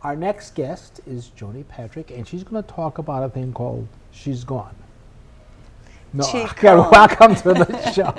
Our next guest is Joane Patrick, and she's going to talk about a thing called She's Gone. No, welcome to the show.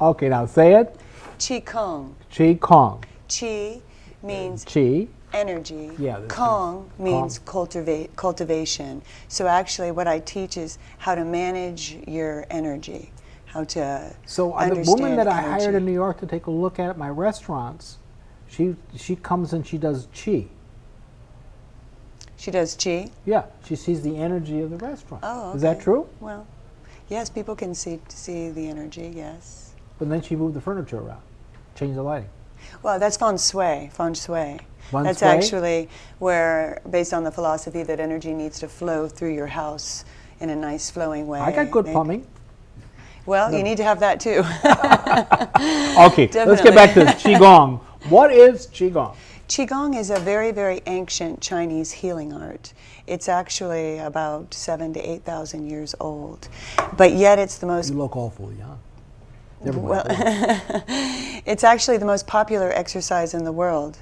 Okay, now say it. Qigong. Qigong. Qi means Qi. Energy. Yeah, Kong means cultivation. So actually what I teach is how to manage your energy, how to So the woman that I hired in New York to take a look at my restaurants, she comes and she does Qi. She does Qi? Yeah, she sees the energy of the restaurant. Oh, okay. Is that true? Well, yes, people can see the energy, yes. But then she moved the furniture around, changed the lighting. Well, that's feng shui. Feng shui. That's shui? actually where, based on the philosophy that energy needs to flow through your house in a nice flowing way. I got good plumbing. Well, you need to have that too. Okay, let's get back to Qigong. What is Qigong? Qigong is a very, very ancient Chinese healing art. It's actually about 7,000 to 8,000 years old, but yet it's the most... You look awfully young. Well, it's actually the most popular exercise in the world,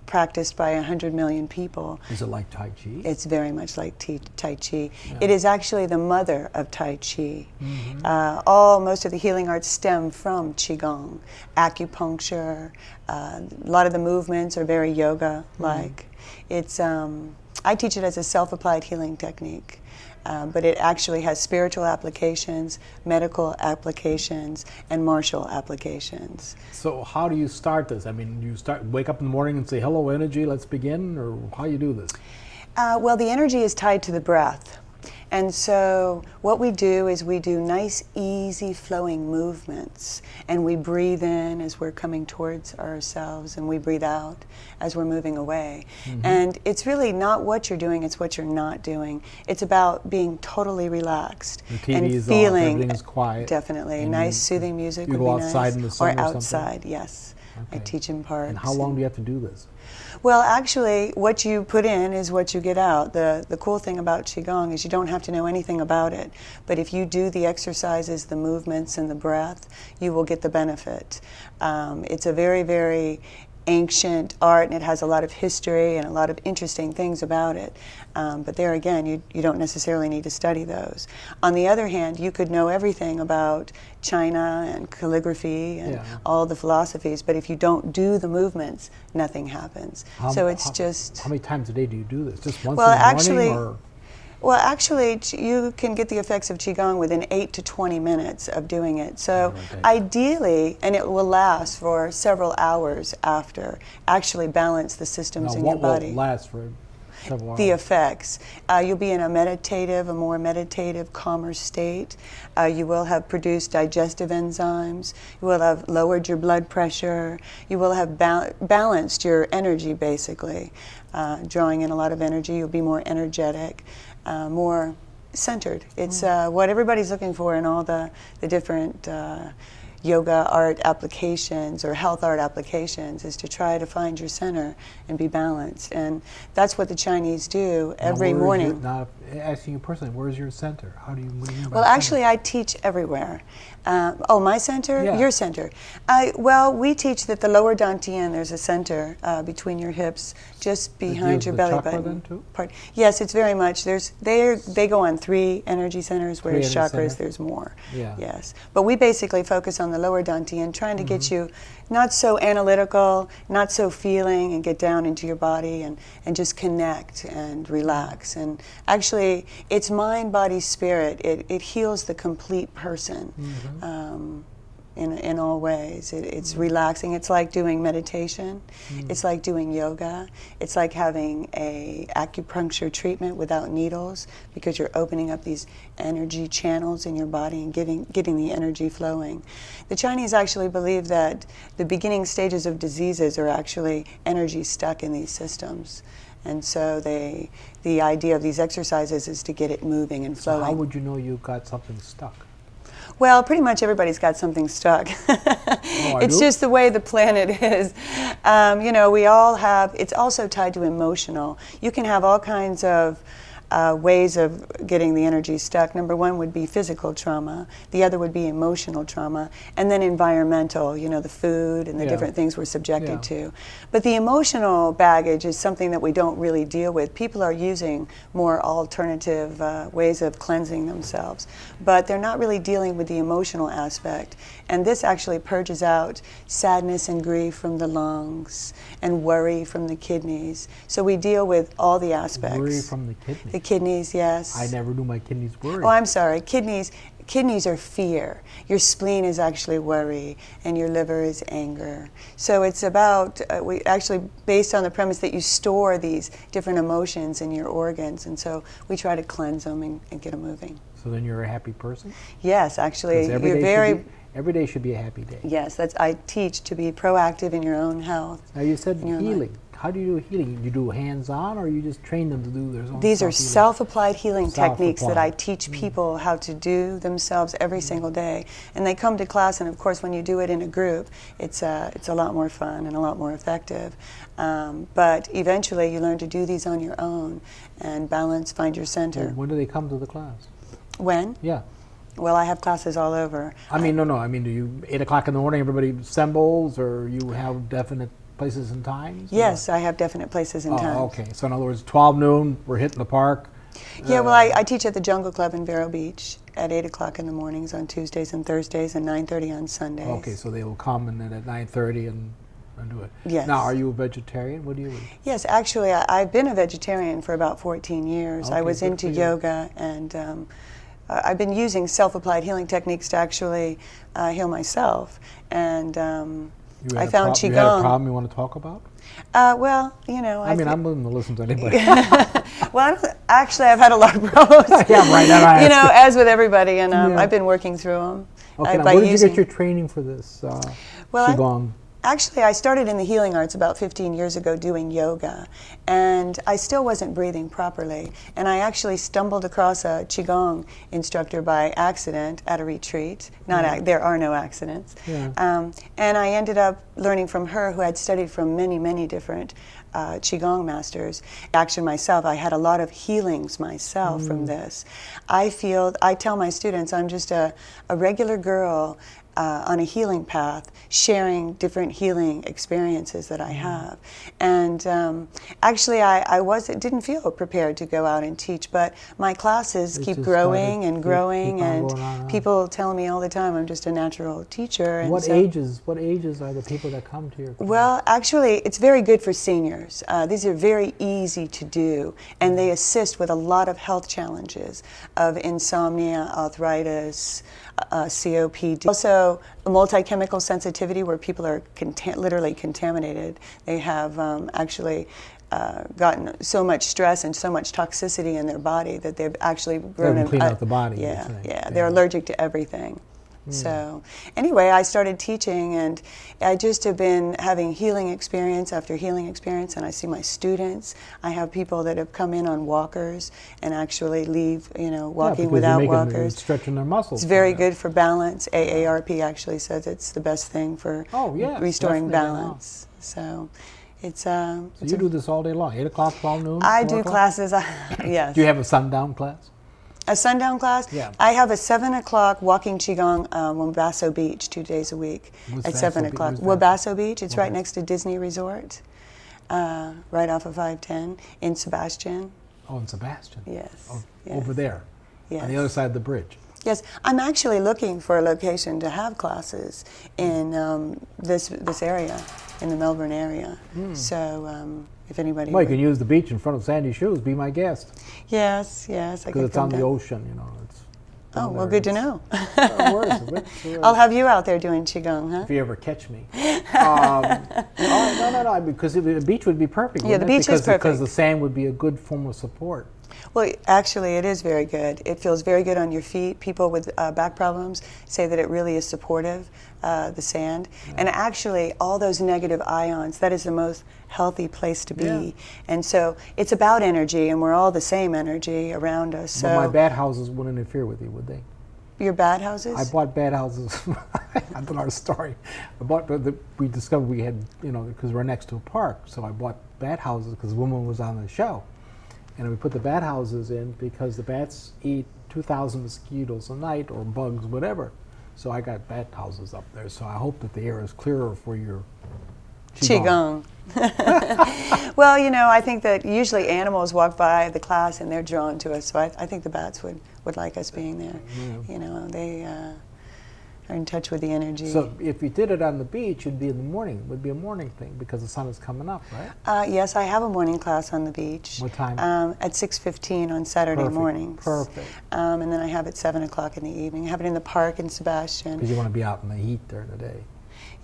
practiced by 100 million people. Is it like Tai Chi? It's very much like Tai Chi. Yeah. It is actually the mother of Tai Chi. Mm-hmm. Most of the healing arts stem from Qigong. Acupuncture, a lot of the movements are very yoga-like. Mm-hmm. I teach it as a self-applied healing technique. But it actually has spiritual applications, medical applications, and martial applications. So how do you start this? I mean, you wake up in the morning and say, hello, energy, let's begin, or how you do this? Well, the energy is tied to the breath. And so what we do is we do nice, easy flowing movements, and we breathe in as we're coming towards ourselves, and we breathe out as we're moving away. Mm-hmm. And it's really not what you're doing, it's what you're not doing. It's about being totally relaxed and feeling off, everything's quiet. Definitely. Nice, soothing music would be nice. You go outside nice. in the sun or outside, something? Yes. Okay. I teach in parks. And how long do you have to do this? Well, actually, what you put in is what you get out. The cool thing about Qigong is you don't have to know anything about it. But if you do the exercises, the movements, and the breath, you will get the benefit. It's a very, very ancient art, and it has a lot of history and a lot of interesting things about it. But there again, you don't necessarily need to study those. On the other hand, you could know everything about China and calligraphy and all the philosophies, but if you don't do the movements, nothing happens. How many times a day do you do this? Just once in the morning? Or? Well, actually, you can get the effects of Qigong within 8 to 20 minutes of doing it. So ideally, and it will last for several hours after, actually balance the systems in your body. What will last for several hours? The effects. You'll be in a more meditative, calmer state. You will have produced digestive enzymes. You will have lowered your blood pressure. You will have balanced your energy, basically. Drawing in a lot of energy, you'll be more energetic. More centered. It's what everybody's looking for in all the different yoga art applications or health art applications, is to try to find your center and be balanced. And that's what the Chinese do every morning. Now, asking you personally, where's your center? How do you mean by Well, actually, I teach everywhere. My center? Yeah. Your center. Well, we teach that the lower dantian, there's a center between your hips, just behind your belly button. Then too? Yes, it's very much. They go on 3 energy centers, whereas chakras, there's more. Yeah. Yes. But we basically focus on the lower dantian, trying to get you not so analytical, not so feeling, and get down into your body and just connect and relax. And actually, it's mind, body, spirit. It heals the complete person. In all ways. It's relaxing. It's like doing meditation. It's like doing yoga. It's like having a acupuncture treatment without needles, because you're opening up these energy channels in your body and getting the energy flowing. The Chinese actually believe that the beginning stages of diseases are actually energy stuck in these systems. And so the idea of these exercises is to get it moving and flowing. So how would you know you got something stuck? Well, pretty much everybody's got something stuck. It's just the way the planet is. We all have, it's also tied to emotional. You can have all kinds of ways of getting the energy stuck. Number one would be physical trauma. The other would be emotional trauma. And then environmental, the food and the different things we're subjected to. But the emotional baggage is something that we don't really deal with. People are using more alternative ways of cleansing themselves. But they're not really dealing with the emotional aspect. And this actually purges out sadness and grief from the lungs and worry from the kidneys. So we deal with all the aspects. Worry from the kidneys? The kidneys, yes. I never knew my kidneys worried. Oh, I'm sorry. Kidneys are fear. Your spleen is actually worry, and your liver is anger. So it's about, we actually, based on the premise that you store these different emotions in your organs, and so we try to cleanse them and get them moving. So then you're a happy person? Yes, actually. Every day should be a happy day. Yes, I teach to be proactive in your own health. Now you said healing. How do you do healing? You do hands-on, or you just train them to do their own? These are self-applied healing techniques that I teach people how to do themselves every single day. And they come to class, and of course when you do it in a group, it's a lot more fun and a lot more effective. But eventually you learn to do these on your own and balance, find your center. When do they come to the class? When? Yeah. Well, I have classes all over. I mean, no. I mean, do you, 8 o'clock in the morning, everybody assembles, or you have definite places and times? Yes, I have definite places and times. Okay. So in other words, 12 noon, we're hitting the park. Yeah, well, I teach at the Jungle Club in Vero Beach at 8 o'clock in the mornings on Tuesdays and Thursdays and 9:30 on Sundays. Okay, so they will come and then at 9:30 and do it. Yes. Now, are you a vegetarian? What do you eat? Yes, actually, I've been a vegetarian for about 14 years. Okay, I was into yoga, and I've been using self-applied healing techniques to actually heal myself. And I found Qigong. You had a problem you want to talk about? Well, I mean, I'm willing to listen to anybody. Well, actually, I've had a lot of problems. Yeah, right. As with everybody, and I've been working through them. Okay, now where did you get your training for this Qigong? Actually, I started in the healing arts about 15 years ago doing yoga, and I still wasn't breathing properly. And I actually stumbled across a Qigong instructor by accident at a retreat. There are no accidents. Yeah. And I ended up learning from her, who had studied from many, many different Qigong masters. Actually, myself, I had a lot of healings myself from this. I tell my students I'm just a regular girl on a healing path, sharing different healing experiences that I have. And actually, I didn't feel prepared to go out and teach, but my classes keep growing and growing, and people tell me all the time I'm just a natural teacher. And what ages are the people that come to your class? Well, actually, it's very good for seniors. These are very easy to do, and they assist with a lot of health challenges of insomnia, arthritis, COPD. Also, multi-chemical sensitivity, where people are literally contaminated. They have actually gotten so much stress and so much toxicity in their body that they've actually grown. Clean out the body. Yeah, they're allergic to everything. So anyway, I started teaching, and I just have been having healing experience after healing experience, and I see my students. I have people that have come in on walkers and actually leave, walking without walkers. Stretching their muscles. It's very good for balance. AARP actually says it's the best thing for restoring balance. So it's so you do this all day long, 8 o'clock, 12 noon? I do classes, yes. Do you have a sundown class? A sundown class? Yeah. I have a 7 o'clock walking Qigong Wabasso Beach 2 days a week at 7 o'clock. Wabasso Beach, it's right next to Disney Resort, right off of 510 in Sebastian. Oh, in Sebastian? Yes. Oh, yes. Over there? Yes. On the other side of the bridge? Yes. I'm actually looking for a location to have classes in this area, in the Melbourne area. So if anybody... Well, you can use the beach in front of Sandy Shoes. Be my guest. Yes. Because it's on the ocean, It's well, good to know. I'll have you out there doing Qigong, huh? If you ever catch me. No, because the beach would be perfect. Yeah, the beach is perfect. Because the sand would be a good form of support. Well, actually, it is very good. It feels very good on your feet. People with back problems say that it really is supportive, the sand. Yeah. And actually, all those negative ions, that is the most healthy place to be. Yeah. And so it's about energy, and we're all the same energy around us. So but my bad houses wouldn't interfere with you, would they? Your bad houses? I bought bad houses. I told our story. We discovered we had, because we're next to a park, so I bought bad houses because a woman was on the show. and we put the bat houses in because the bats eat 2,000 mosquitoes a night, or bugs, whatever. So I got bat houses up there. So I hope that the air is clearer for your Qigong. Well, you know, I think that usually animals walk by the class and they're drawn to us. So I think the bats would like us being there. Yeah. You know, they are in touch with the energy. So if you did it on the beach, it'd be in the morning. It would be a morning thing because the sun is coming up, right? Yes, I have a morning class on the beach. What time? At 6:15 on Saturday mornings. Perfect. And then I have it 7 o'clock in the evening. I have it in the park in Sebastian. Because you want to be out in the heat during the day.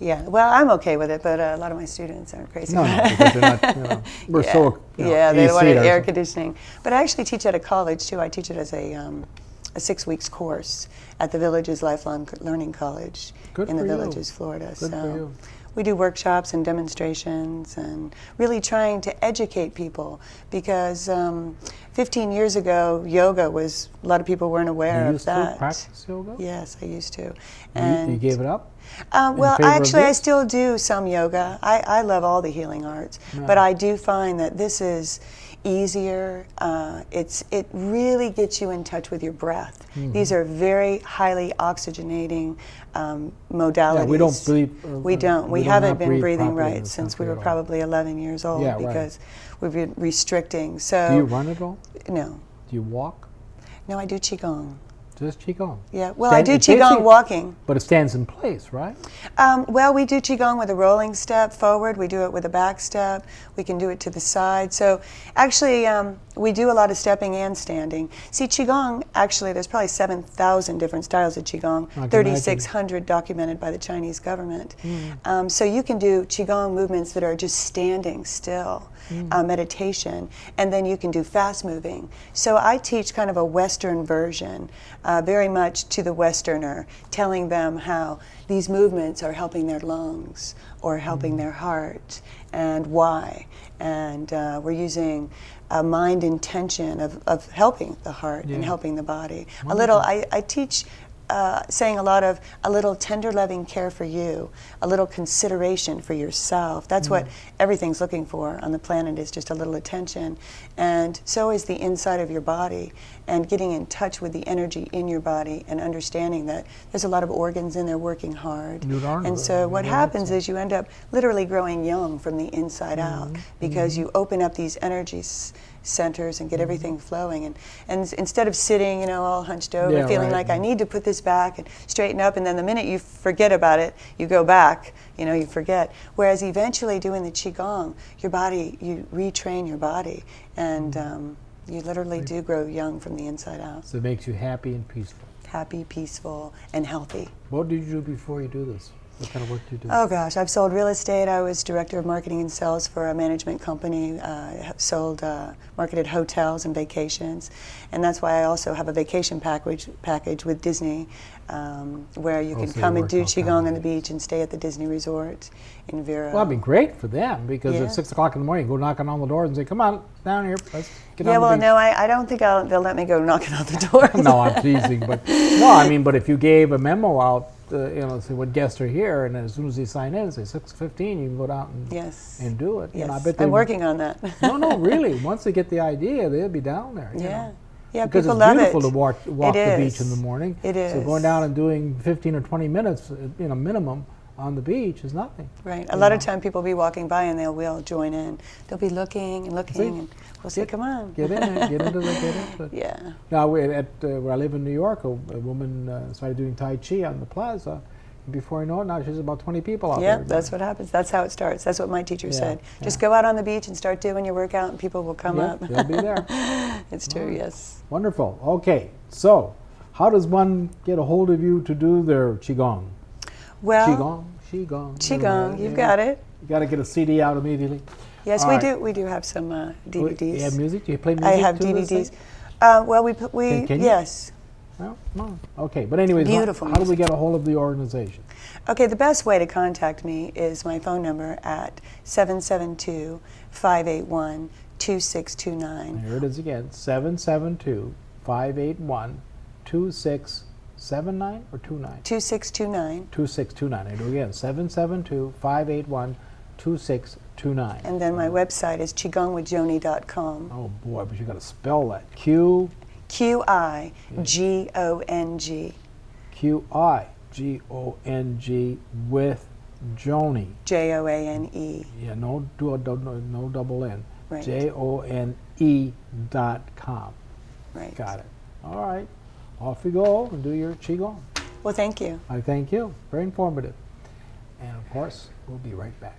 Yeah, well, I'm okay with it, but a lot of my students aren't crazy. No, because they're not, you know, we're so, you know, yeah, they wanted air so. conditioning. But I actually teach at a college, too. I teach it as a 6 weeks course at the Villages Lifelong Learning College in the Villages, Florida. Good for you. We do workshops and demonstrations and really trying to educate people because 15 years ago, yoga was, a lot of people weren't aware of that. You used to practice yoga? Yes, I used to. And you gave it up? Well, I still do some yoga. I love all the healing arts, but I do find that this is easier. It really gets you in touch with your breath. Mm-hmm. These are very highly oxygenating modalities. Yeah, we don't breathe. We don't. We haven't been breathing right since we were probably 11 years old because we've been restricting. So. Do you run at all? No. Do you walk? No, I do Qigong. Just Qigong? Yeah, well, I do Qigong walking. But it stands in place, right? Well, we do Qigong with a rolling step forward. We do it with a back step. We can do it to the side. So actually, we do a lot of stepping and standing. See, Qigong, actually, there's probably 7,000 different styles of Qigong, 3,600 documented by the Chinese government. Mm. So you can do Qigong movements that are just standing still. Meditation, and then you can do fast moving. So I teach kind of a Western version, very much to the Westerner, telling them how these movements are helping their lungs or helping their heart, and why. And we're using a mind intention of helping the heart and helping the body. Wonderful. A little, I teach saying a little tender loving care for you, a little consideration for yourself. That's what everything's looking for on the planet, is just a little attention. And so is the inside of your body, and getting in touch with the energy in your body and understanding that there's a lot of organs in there working hard. And so what happens is you end up literally growing young from the inside out, because you open up these energies centers and get everything flowing, and instead of sitting, you know, all hunched over, feeling like I need to put this back and straighten up, and then the minute you forget about it, you go back, you know, you forget. Whereas eventually doing the Qigong, your body, you retrain your body, and you literally do grow young from the inside out. So it makes you happy and peaceful. Happy, peaceful, and healthy. What did you do before you do this? What kind of work do you do? Oh gosh, I've sold real estate. I was director of marketing and sales for a management company. Sold, marketed hotels and vacations, and that's why I also have a vacation package with Disney, where you can come and do Qigong on the beach and stay at the Disney Resort in Vero. Well, that'd be great for them, because at 6 o'clock in the morning, you go knocking on the doors and say, "Come on, down here, let's get on the beach." Well, no, I don't think they'll let me go knocking on the doors. No, I'm teasing, but no, I mean, but if you gave a memo out, you know, say what guests are here, and then as soon as they sign in, say 6:15, you can go down and do it. Yes, you know, I bet I'm working on that. No, really. Once they get the idea, they'll be down there. You know? Yeah, because people it's love beautiful it. to walk the beach in the morning. It is. So going down and doing 15 or 20 minutes, you know, minimum on the beach is nothing. Right. A lot of time people will be walking by and we'll join in. They'll be looking and looking, and we'll say, "Come on, get in there, get into it." Yeah. Now, where I live in New York, a woman started doing Tai Chi on the plaza. Before you know it, now she's about 20 people out there. Yeah, that's what happens. That's how it starts. That's what my teacher said. Just go out on the beach and start doing your workout, and people will come up. They'll be there. It's true, yes. Wonderful. Okay, so how does one get a hold of you to do their Qigong? Well, Qigong. You've got it. You got to get a CD out immediately. Yes, we do. We do have some DVDs. You have music? Do you play music? I have DVDs. Well, yes. No. Okay, but anyways, how do we get a hold of the organization? Okay, the best way to contact me is my phone number at 772-581-2629. Here it is again, 772-581-2679 or 29? 2629. 2629. I do again, 772-581-2629. 2629. And then my website is qigongwithjoanie.com. Oh boy, but you got to spell that. Q Qigong. Qigong with Joanie. Joane. Yeah, no double N. Right. JONE.com. Right. Got it. All right. Off you go and do your Qigong. Well, thank you. I thank you. Very informative. And of course, we'll be right back.